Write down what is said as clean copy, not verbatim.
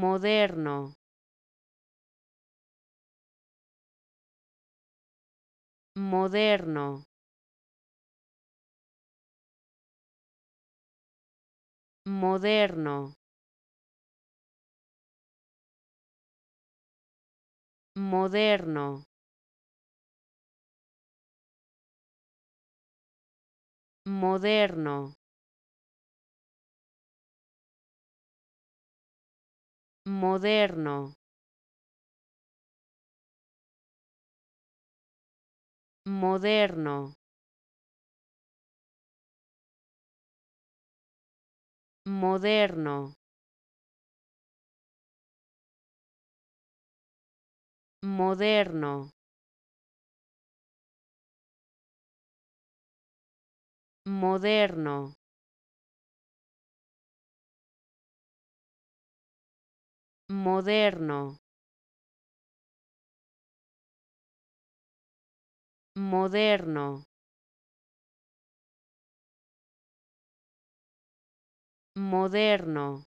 moderno, moderno, moderno, moderno, moderno, moderno, moderno, moderno, moderno, moderno, moderno, moderno, moderno,